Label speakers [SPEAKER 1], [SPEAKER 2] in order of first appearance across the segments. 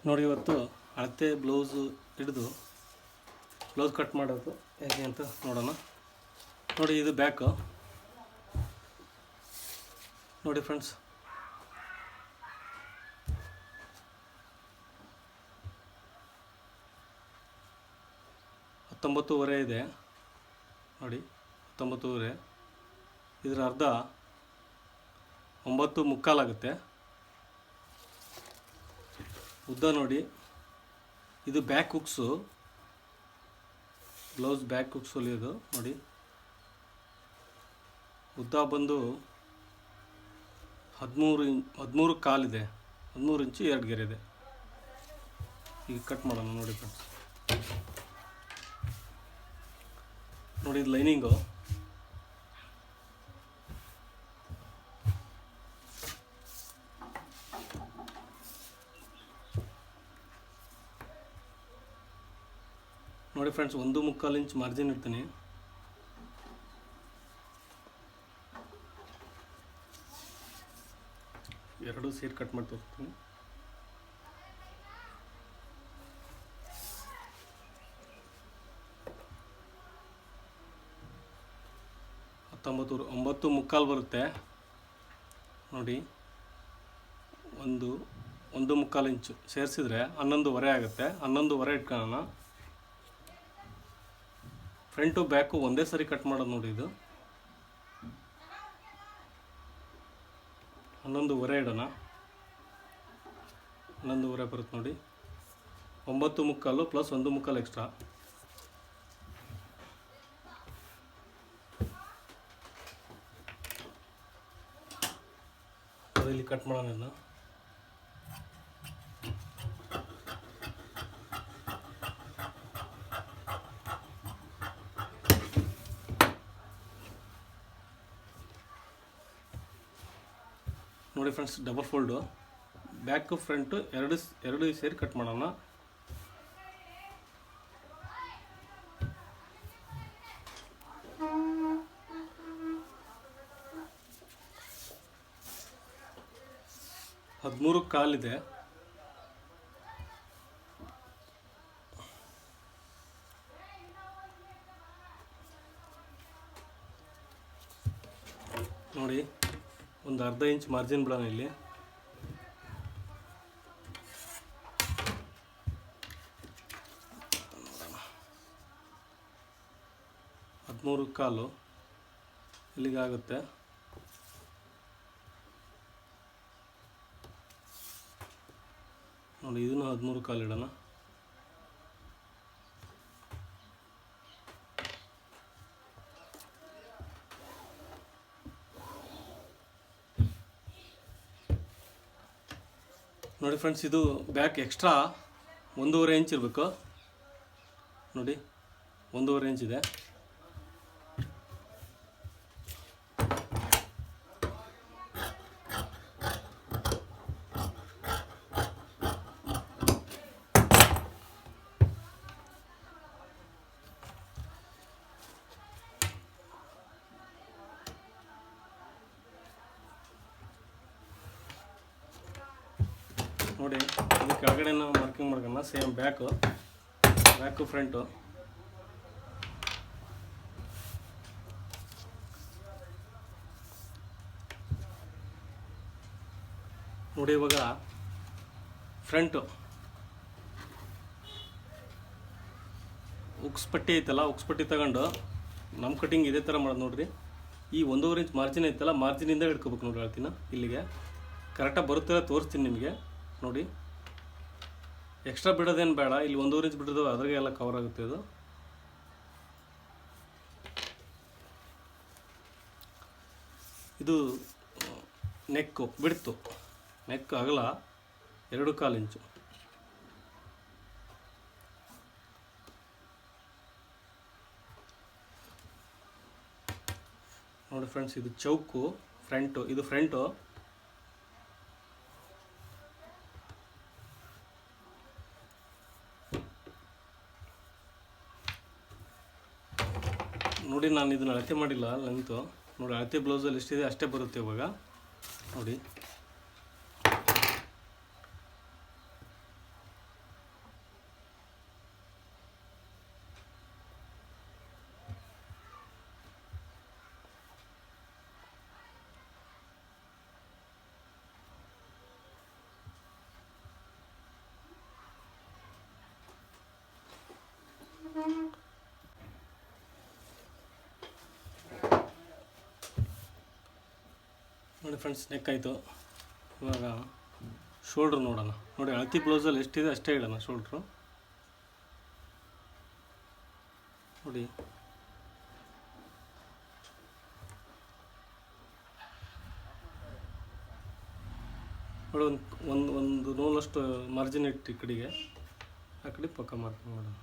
[SPEAKER 1] ನೋಡಿ ಇವತ್ತು ಅಳತೆ ಬ್ಲೌಸು ಹಿಡಿದು ಬ್ಲೌಸ್ ಕಟ್ ಮಾಡೋದು ಹೇಗೆ ಅಂತ ನೋಡೋಣ. ನೋಡಿ ಇದು ಬ್ಯಾಕು. ನೋಡಿ ಫ್ರೆಂಡ್ಸ್, ಹತ್ತೊಂಬತ್ತೂವರೆ ಇದೆ ನೋಡಿ, 19.5. ಇದರ ಅರ್ಧ 9.25 ಆಗುತ್ತೆ. ಉದ್ದ ನೋಡಿ, ಇದು back hooks, blouse back hooks ಹೊಲಿಯೋದು ನೋಡಿ. ಉದ್ದ ಬಂದು 13 ಕಾಲಿದೆ, 13 ಇಂಚು 2 ಗೆರೆ ಇದೆ. ಈಗ ಕಟ್ ಮಾಡೋಣ ನೋಡಿ ಫ್ರೆಂಡ್ಸ್. ನೋಡಿ ಇದು ಲೈನಿಂಗು. ನೋಡಿ ಫ್ರೆಂಡ್ಸ್, 1.25 ಇಂಚ್ ಮಾರ್ಜಿನ್ ಇಡ್ತೀನಿ. ಎರಡು ಸೇರಿ ಕಟ್ ಮಾಡಿ ತೋರಿಸ್ತೀನಿ. ಹತ್ತೊಂಬತ್ತು 9.25 ಬರುತ್ತೆ ನೋಡಿ. 1.25 ಇಂಚು ಸೇರಿಸಿದ್ರೆ 11.5 ಆಗುತ್ತೆ. 11.5 ಇಟ್ಕೊಳ್ಳೋಣ. ಫ್ರಂಟು ಬ್ಯಾಕು ಒಂದೇ ಸರಿ ಕಟ್ ಮಾಡೋದು ನೋಡಿ. ಇದು 11.5 ಇಡೋಣ. 11.5 ಬರುತ್ತೆ ನೋಡಿ. 9.25 ಪ್ಲಸ್ 1.25 ಎಕ್ಸ್ಟ್ರಾ. ಇಲ್ಲಿ ಕಟ್ ಮಾಡೋಣ. ನೋಡಿ friends, double fold, back front ಎರಡು ಸೇರಿ ಕಟ್ ಮಾಡೋಣ. ಹದಿಮೂರು ಕಾಲಿದೆ. ನೋಡಿ, ಒಂದು ಅರ್ಧ ಇಂಚ್ ಮಾರ್ಜಿನ್ ಬಿಡೋಣ ಇಲ್ಲಿ. ಹದಿಮೂರು ಕಾಲು ಇಲ್ಲಿಗಾಗುತ್ತೆ. ನೋಡಿ, ಇದನ್ನು 13 ಕಾಲು ಇಡೋಣ. ನೋಡಿ ಫ್ರೆಂಡ್ಸ್, ಇದು ಬ್ಯಾಕ್ ಎಕ್ಸ್ಟ್ರಾ 1.5 ಇಂಚ್ ಇರಬೇಕು ನೋಡಿ. 1.5 ಇಂಚ್ ಇದೆ. ನೋಡಿ, ಇದು ಕೆಳಗಡೆ ನಾವು ಮಾರ್ಕಿಂಗ್ ಮಾಡ್ಕೊಳ್ಳೋಣ. Same back front. ನೋಡಿ, ಇವಾಗ ಫ್ರಂಟು ಉಕ್ಸ್ ಪಟ್ಟಿ ಐತಲ್ಲ, ಉಕ್ಸ್ ಪಟ್ಟಿ ತಗೊಂಡು ನಮ್ಮ ಕಟಿಂಗ್ ಇದೇ ಥರ ಮಾಡೋದು ನೋಡ್ರಿ. ಈ 1.5 ಇಂಚ್ ಮಾರ್ಜಿನ್ ಐತಲ್ಲ, ಮಾರ್ಜಿನಿಂದ ಹಿಡ್ಕೋಬೇಕು ನೋಡಿ. ಹೇಳ್ತೀನಿ ಇಲ್ಲಿಗೆ ಕರೆಕ್ಟಾಗಿ ಬರುತ್ತೆಲ್ಲ ತೋರಿಸ್ತೀನಿ ನಿಮಗೆ ನೋಡಿ. ಎಕ್ಸ್ಟ್ರಾ ಬಿಡೋದೇನು ಬೇಡ. ಇಲ್ಲಿ 1.5 ಇಂಚ್ ಬಿಡೋದು ಅದ್ರಾಗೆ ಎಲ್ಲ ಕವರ್ ಆಗುತ್ತೆ. ಇದು ನೆಕ್ಕು ಬಿಡ್ತು, ನೆಕ್ ಅಗಲ 2.25 ಇಂಚು. ನೋಡಿ ಫ್ರೆಂಡ್ಸ್, ಇದು ಚೌಕು ಫ್ರಂಟು, ಇದು ಫ್ರಂಟು. ನೋಡಿ, ನಾನು ಇದನ್ನು ಅಳತೆ ಮಾಡಿಲ್ಲ ಲೆಂತು ನೋಡಿ. ಅಳತೆ ಬ್ಲೌಸಲ್ಲಿ ಎಷ್ಟಿದೆ ಅಷ್ಟೇ ಬರುತ್ತೆ ಇವಾಗ ನೋಡಿ. ಫ್ರೆಂಡ್ಸ್ ನೆಕ್ ಆಯಿತು. ಇವಾಗ ಶೋಲ್ಡ್ರ್ ನೋಡೋಣ. ನೋಡಿ ಅಳತಿ ಬ್ಲೌಸಲ್ಲಿ ಎಷ್ಟಿದೆ ಅಷ್ಟೇ ಇಡೋಣ ಶೋಲ್ಡ್ರು. ನೋಡಿ ನೋಡಿ ಒಂದು ನೂಲಷ್ಟು ಮಾರ್ಜಿನ್ ಇಟ್ಟು ಈ ಕಡೆಗೆ, ಆ ಕಡೆ ಪಕ್ಕ ಮಾರ್ಕಿಂಗ್ ಮಾಡೋಣ.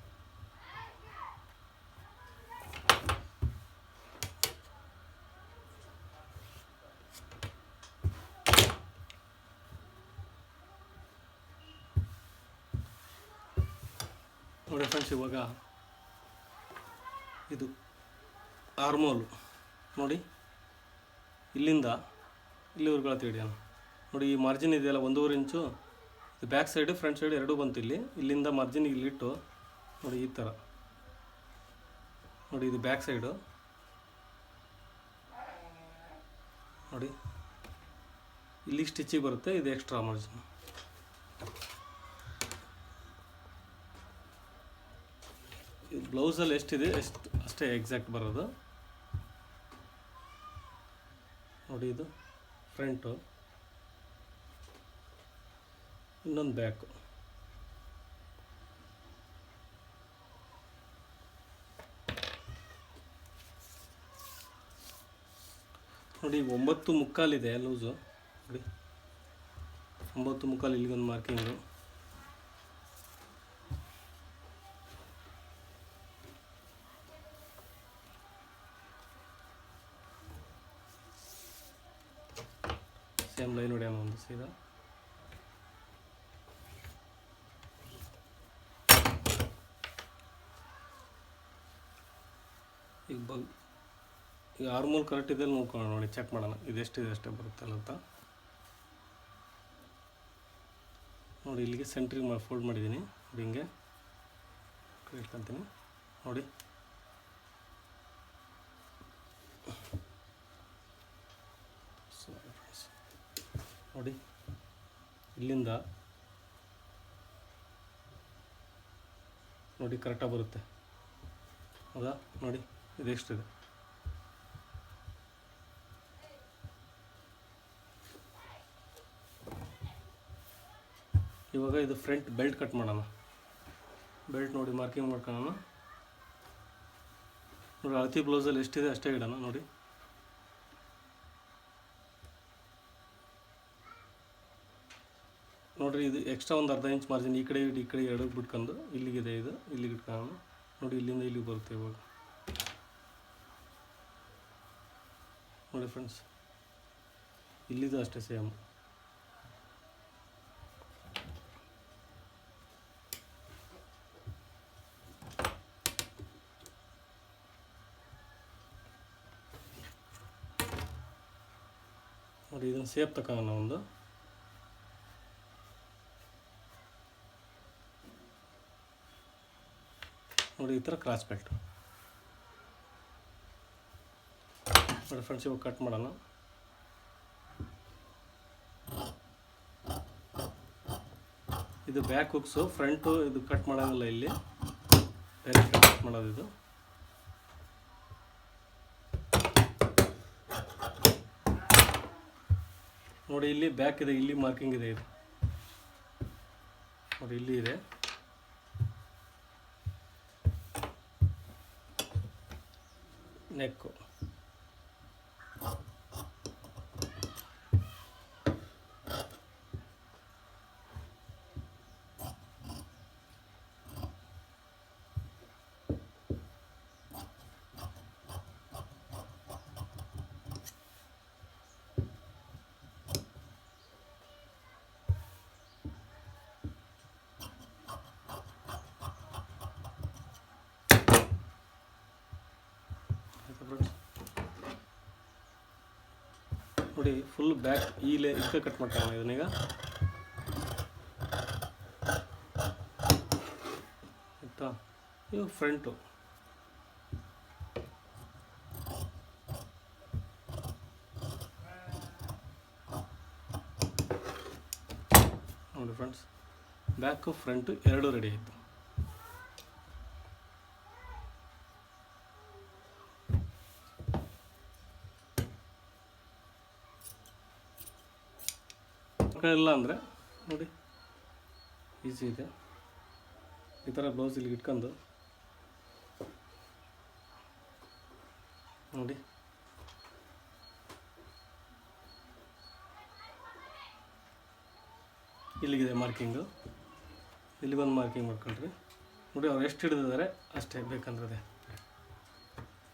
[SPEAKER 1] ನೋಡಿ ಫ್ರೆಂಡ್ಸ್, ಇವಾಗ ಇದು ಆರ್ಮೋಲು ನೋಡಿ, ಇಲ್ಲಿಂದ ಇಲ್ಲಿವರೆಗೂ ಅಳತೆ ಹಿಡಿಯೋಣ. ನೋಡಿ ಈ ಮಾರ್ಜಿನ್ ಇದೆಯಲ್ಲ 1.5 ಇಂಚು, ಇದು ಬ್ಯಾಕ್ ಸೈಡು ಫ್ರಂಟ್ ಸೈಡ್ ಎರಡೂ ಬಂತು. ಇಲ್ಲಿಂದ ಮಾರ್ಜಿನ್ ಇಲ್ಲಿಟ್ಟು ನೋಡಿ ಈ ಥರ ನೋಡಿ, ಇದು ಬ್ಯಾಕ್ ಸೈಡು ನೋಡಿ, ಇಲ್ಲಿಗೆ ಸ್ಟಿಚಿಗೆ ಬರುತ್ತೆ. ಇದು ಎಕ್ಸ್ಟ್ರಾ ಮಾರ್ಜಿನ್. ಇದು ಬ್ಲೌಸಲ್ಲಿ ಎಷ್ಟಿದೆ ಅಷ್ಟೇ ಎಕ್ಸಾಕ್ಟ್ ಬರೋದು. ನೋಡಿ ಇದು ಫ್ರಂಟು, ಇನ್ನೊಂದು ಬ್ಯಾಕು. ನೋಡಿ 9.25 ಇದೆ ಲೂಸು. ನೋಡಿ 9.25 ಇಲ್ಲಿಗೊಂದು ಮಾರ್ಕಿಂಗು. ಸೇಮ್ ಲೈನ್ ಹೊಡೆಯೋಣ ಒಂದು ಸೀದಾ. ಈಗ ಆರ್ಮೋಲ್ ಕರೆಕ್ಟ್ ಇದೆ ನೋಡ್ಕೊಳ್ಳೋಣ. ನೋಡಿ ಚೆಕ್ ಮಾಡೋಣ ಇದೆಷ್ಟಿದೆ ಅಷ್ಟೇ ಬರುತ್ತಲ್ಲ ಅಂತ. ನೋಡಿ ಇಲ್ಲಿಗೆ ಸೆಂಟ್ರಿಗೆ ಫೋಲ್ಡ್ ಮಾಡಿದ್ದೀನಿ. ನೋಡಿ ಹಿಂಗೆ ಇಟ್ಕೊತೀನಿ. ನೋಡಿ ನೋಡಿ ಇಲ್ಲಿಂದ ನೋಡಿ ಕರೆಕ್ಟಾಗಿ ಬರುತ್ತೆ, ಹೌದಾ? ನೋಡಿ ಇದೆಷ್ಟಿದೆ. ಇವಾಗ ಇದು ಫ್ರಂಟ್ ಬೆಲ್ಟ್ ಕಟ್ ಮಾಡೋಣ. ಬೆಲ್ಟ್ ನೋಡಿ ಮಾರ್ಕಿಂಗ್ ಮಾಡ್ಕೊಳ್ಳೋಣ. ನೋಡಿ ಅಳತಿ ಬ್ಲೌಸಲ್ಲಿ ಎಷ್ಟಿದೆ ಅಷ್ಟೇ ಇಡೋಣ. ನೋಡಿ ನೋಡಿರಿ, ಇದು ಎಕ್ಸ್ಟ್ರಾ ಒಂದು ಅರ್ಧ ಇಂಚ್ ಮಾರ್ಜಿನ್ ಈ ಕಡೆ ಎರಡಕ್ಕೆ ಬಿಟ್ಕೊಂಡು ಇಲ್ಲಿಗಿದೆ, ಇದು ಇಲ್ಲಿಗೆ ಇಟ್ಕೊಳ್ಳೋಣ. ನೋಡಿ ಇಲ್ಲಿಂದ ಇಲ್ಲಿಗೆ ಬರುತ್ತೆ. ಇವಾಗ ನೋಡಿ ಫ್ರೆಂಡ್ಸ್, ಇಲ್ಲಿದು ಅಷ್ಟೇ ಸೇಮ್. ನೋಡಿ ಇದನ್ನು ಸೇಪ್ ತಗೋಣ ಒಂದು. ನೋಡಿ ಈ ಥರ ಕ್ರಾಸ್ ಬೆಲ್ಟ್. ನೋಡಿ ಫ್ರೆಂಡ್ಸ್, ಇವಾಗ ಕಟ್ ಮಾಡೋಣ. ಇದು ಬ್ಯಾಕ್ ಹುಕ್ಸು, ಫ್ರಂಟು ಇದು ಕಟ್ ಮಾಡೋಂಗಿಲ್ಲ. ಇಲ್ಲಿ ಡೈರೆಕ್ಟ್ ಕಟ್ ಮಾಡೋದು. ಇದು ನೋಡಿ ಇಲ್ಲಿ ಬ್ಯಾಕ್ ಇದೆ, ಇಲ್ಲಿ ಮಾರ್ಕಿಂಗ್ ಇದೆ. ಇದು ನೋಡಿ ಇಲ್ಲಿ ಇದೆ. ನೆಕ್ಕು ನೋಡಿ ಫುಲ್ ಬ್ಯಾಕ್ ಇದಕ್ಕೆ ಕಟ್ ಮಾಡ್ಕೊಳ್ಳೋಣ ಇದನ್ನೀಗ. ಆಯಿತಾ? ಇವು ಫ್ರಂಟು ನೋಡಿ ಫ್ರೆಂಡ್ಸ್, ಬ್ಯಾಕು ಫ್ರಂಟು ಎರಡೂ ರೆಡಿ ಆಯಿತು. ಮಾಡ್ಕೊಳ್ಳಿಲ್ಲ ಅಂದರೆ ನೋಡಿ ಈಸಿ ಇದೆ. ಈ ಥರ ಬ್ಲೌಸ್ ಇಲ್ಲಿಗೆ ಇಟ್ಕೊಂಡು ನೋಡಿ ಇಲ್ಲಿಗಿದೆ ಮಾರ್ಕಿಂಗು, ಇಲ್ಲಿಗೊಂದು ಮಾರ್ಕಿಂಗ್ ಮಾಡ್ಕೊಳ್ರಿ. ನೋಡಿ ಅವ್ರು ಎಷ್ಟು ಹಿಡಿದಿದ್ದಾರೆ ಅಷ್ಟೇ ಬೇಕಂದ್ರೆ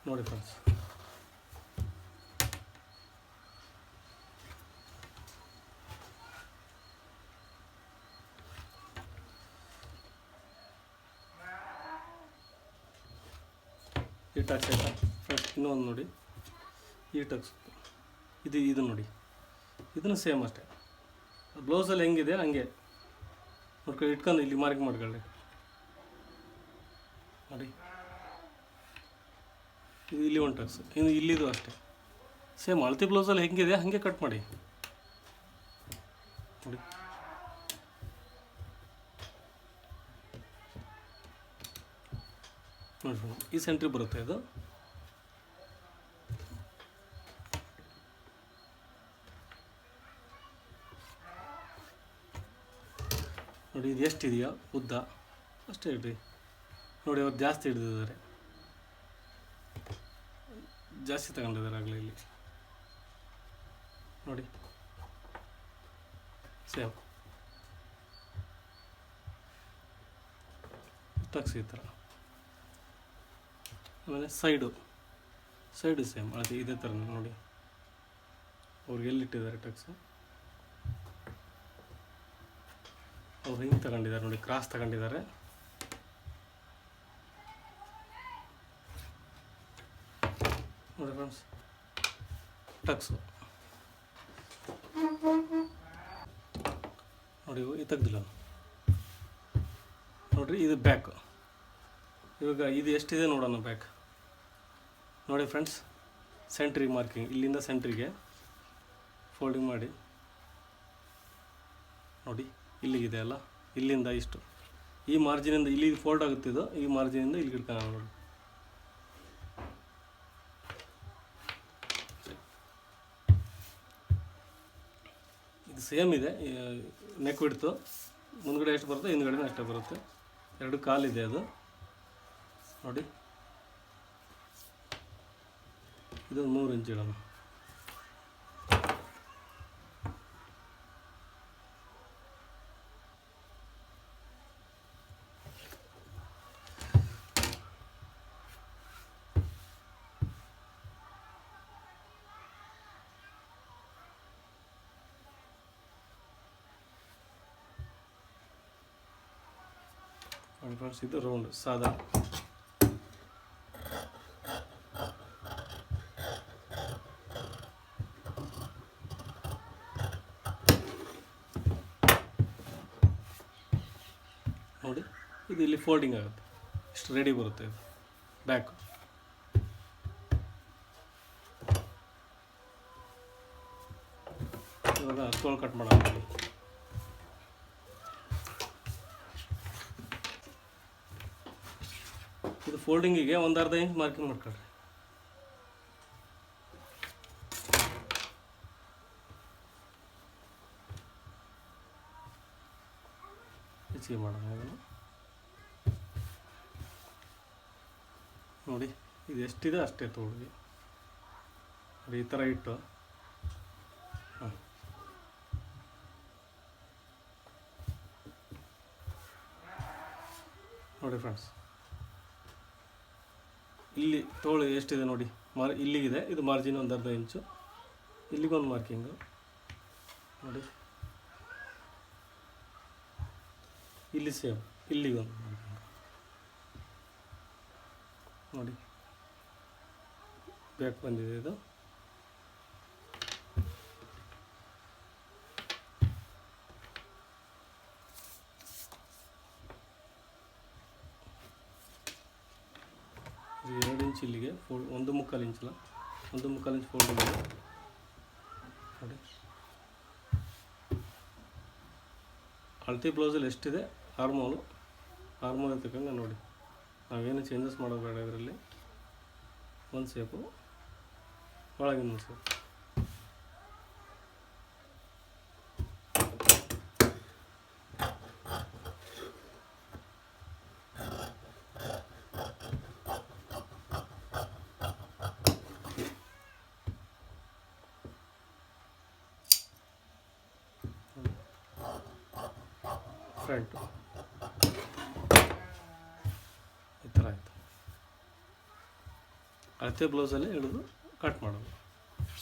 [SPEAKER 1] ನೋಡಿ ಫ್ರೆಂಡ್ಸ್. ಈ ಟಕ್ಸ್ ಆಯ್ತಾ ಫ್ರೆಂಡ್ಸ್. ಇನ್ನೊಂದು ನೋಡಿ ಈ ಟಕ್ಸ್ ಇದು ನೋಡಿ, ಇದನ್ನು ಸೇಮ್ ಅಷ್ಟೇ. ಬ್ಲೌಸಲ್ಲಿ ಹೆಂಗಿದೆ ಹಂಗೆ ನೋಡ್ಕೊಂಡು ಇಟ್ಕೊಂಡು ಇಲ್ಲಿ ಮಾರ್ಕ್ ಮಾಡ್ಕೊಳ್ಳಿ ನೋಡಿ. ಇದು ಇಲ್ಲಿ ಒಂದು ಟಕ್ಸ್, ಇನ್ನು ಇಲ್ಲಿದು ಅಷ್ಟೇ ಸೇಮ್ ಅಳತೆ ಬ್ಲೌಸಲ್ಲಿ ಹೆಂಗಿದೆ ಹಾಗೆ ಕಟ್ ಮಾಡಿ ನೋಡಿ. ನೋಡಿ ಈ ಸೆಂಟ್ರಿಗೆ ಬರುತ್ತೆ ಇದು. ನೋಡಿ ಇದು ಎಷ್ಟಿದೆಯೋ ಉದ್ದ ಅಷ್ಟೇ ಇಡ್ರಿ. ನೋಡಿ ಅವ್ರು ಜಾಸ್ತಿ ಹಿಡಿದಿದ್ದಾರೆ, ಜಾಸ್ತಿ ತಗೊಂಡಿದ್ದಾರೆ ಆಗಲೇ ಇಲ್ಲಿ ನೋಡಿ. ಸೇಮ್ ಟಕ್ಸ್ ಈ ಥರ. ಆಮೇಲೆ ಸೈಡು ಸೇಮ್ ಅದೇ ಇದೇ ಥರ ನೋಡಿ. ಅವ್ರಿಗೆ ಎಲ್ಲಿಟ್ಟಿದ್ದಾರೆ ಟಕ್ಸು, ಅವ್ರು ಹಿಂಗೆ ತಗೊಂಡಿದ್ದಾರೆ ನೋಡಿ, ಕ್ರಾಸ್ ತಗೊಂಡಿದ್ದಾರೆ. ನೋಡಿ ಫ್ರೆಂಡ್ಸ್ ಟಕ್ಸು ನೋಡಿ ಈ ತೆಗ್ದಿಲ್ಲ ನೋಡಿರಿ. ಇದು ಬ್ಯಾಕ್. ಇವಾಗ ಇದು ಎಷ್ಟಿದೆ ನೋಡೋಣ ಬ್ಯಾಕ್ ನೋಡಿ ಫ್ರೆಂಡ್ಸ್. ಸೆಂಟ್ರಿಗೆ ಮಾರ್ಕಿಂಗ್, ಇಲ್ಲಿಂದ ಸೆಂಟ್ರಿಗೆ ಫೋಲ್ಡಿಂಗ್ ಮಾಡಿ ನೋಡಿ. ಇಲ್ಲಿಗಿದೆ ಅಲ್ಲ, ಇಲ್ಲಿಂದ ಇಷ್ಟು ಈ ಮಾರ್ಜಿನಿಂದ ಇಲ್ಲಿಗೆ ಫೋಲ್ಡ್ ಆಗುತ್ತಿದ್ದು, ಈ ಮಾರ್ಜಿನಿಂದ ಇಲ್ಲಿಗೆ ಇಟ್ಕೊಳ್ಳೋಣ ನೋಡಿ. ಇದು ಸೇಮ್ ಇದೆ. ನೆಕ್ ಬಿಡ್ತು ಮುಂದ್ಗಡೆ ಎಷ್ಟು ಬರುತ್ತೆ ಹಿಂದ್ಗಡೆನೂ ಅಷ್ಟೇ ಬರುತ್ತೆ. 2 ಕಾಲಿದೆ ಅದು ನೋಡಿ. ಇದು 3 ಇಂಚ್ ಇಡೋಣ. ಫ್ರೆಂಡ್ಸ್ ಇದು ರೌಂಡ್ ಸಾದಾ. ನೋಡಿ ಇದು ಇಲ್ಲಿ ಫೋಲ್ಡಿಂಗ್ ಆಗುತ್ತೆ, ಇಷ್ಟು ರೆಡಿ ಬರುತ್ತೆ ಇದು ಬ್ಯಾಕ್. ಇವಾಗ ತೋಳು ಕಟ್ ಮಾಡೋಣ. ಇದು ಫೋಲ್ಡಿಂಗಿಗೆ 1/2 ಇಂಚ್ ಮಾರ್ಕಿಂಗ್ ಮಾಡ್ಕೊಳ್ರಿ. ಹೆಚ್ಚಿಗೆ ಮಾಡೋಣ ಇದನ್ನು ನೋಡಿ. ಇದು ಎಷ್ಟಿದೆ ಅಷ್ಟೇ ತೋಳಿಗೆ ನೋಡಿ, ಈ ಥರ ಇಟ್ಟು ನೋಡಿ ಫ್ರೆಂಡ್ಸ್. ಇಲ್ಲಿ ತೋಳು ಎಷ್ಟಿದೆ ನೋಡಿ, ಇಲ್ಲಿಗಿದೆ. ಇದು ಮಾರ್ಜಿನ್ 1/2 ಇಂಚು. ಇಲ್ಲಿಗೊಂದು ಮಾರ್ಕಿಂಗು ನೋಡಿ. ಇಲ್ಲಿ ಸೇಮ್ ಇಲ್ಲಿಗೊಂದು ಮಾರ್ಕಿಂಗ್ ನೋಡಿ. ಬ್ಯಾಕ್ ಬಂದಿದೆ ಇದು. ಇದು 2 ಇಂಚ್ ಇಲ್ಲಿಗೆ ಫೋಲ್ಡ್, 1.25 ಇಂಚಲ್ಲ, 1.25 ಇಂಚ್ ಫೋಲ್ಡ್ ಇದೆ ನೋಡಿ. ಅಳತೆ ಬ್ಲೌಸಲ್ಲಿ ಎಷ್ಟಿದೆ ಆರ್ಮೋಲ್ ತಗೊಂಡು ನೋಡಿ. ನಾವೇನು ಚೇಂಜಸ್ ಮಾಡೋದು ಬೇಡ. ಇದರಲ್ಲಿ ಒಂದು ಸೇಪು, ಒಳಗಿನ ಸೇಪು ಫ್ರಂಟು ಈ ಥರ ಆಯಿತು. ಅಳತೆ ಬ್ಲೌಸಲ್ಲಿ ಹಿಡಿದು ಕಟ್ ಮಾಡೋದು.